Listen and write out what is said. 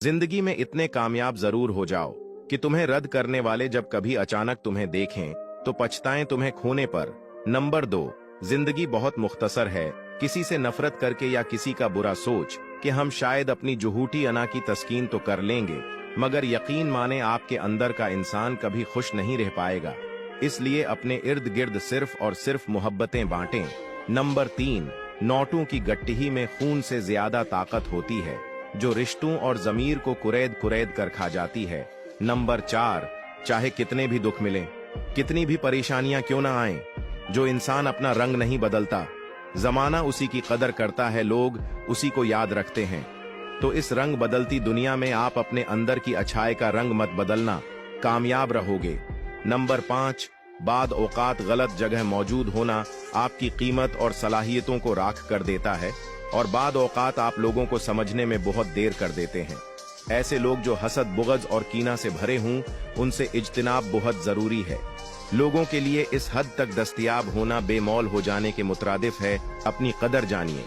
जिंदगी में इतने कामयाब जरूर हो जाओ कि तुम्हें रद्द करने वाले जब कभी अचानक तुम्हें देखें तो पछताएं तुम्हें खोने पर। नंबर 2, जिंदगी बहुत मुख्तसर है। किसी से नफरत करके या किसी का बुरा सोच कि हम शायद अपनी जुहूटी अना की तस्कीन तो कर लेंगे, मगर यकीन माने आपके अंदर का इंसान कभी खुश नहीं रह पाएगा। इसलिए अपने इर्द गिर्द सिर्फ और सिर्फ मोहब्बतें बांटें। नंबर 3, नोटों की गट्टी में खून से ज्यादा ताकत होती है जो रिश्तों और जमीर को कुरेद कुरेद कर खा जाती है। नंबर 4, चाहे कितने भी दुख मिलें, कितनी भी परेशानियां क्यों ना आएं, जो इंसान अपना रंग नहीं बदलता, जमाना उसी की कदर करता है, लोग उसी को याद रखते हैं। तो इस रंग बदलती दुनिया में आप अपने अंदर की अच्छाई का रंग मत बदलना, कामयाब रहोगे। नंबर 5, बाद औकात गलत जगह मौजूद होना आपकी कीमत और सलाहियतों को राख कर देता है और बाद औकात आप लोगों को समझने में बहुत देर कर देते हैं। ऐसे लोग जो हसद, बुग़्ज़ और कीना से भरे हों, उनसे इज्तिनाब बहुत जरूरी है। लोगों के लिए इस हद तक दस्तयाब होना बेमौल हो जाने के मुतरादिफ है। अपनी कदर जानिए।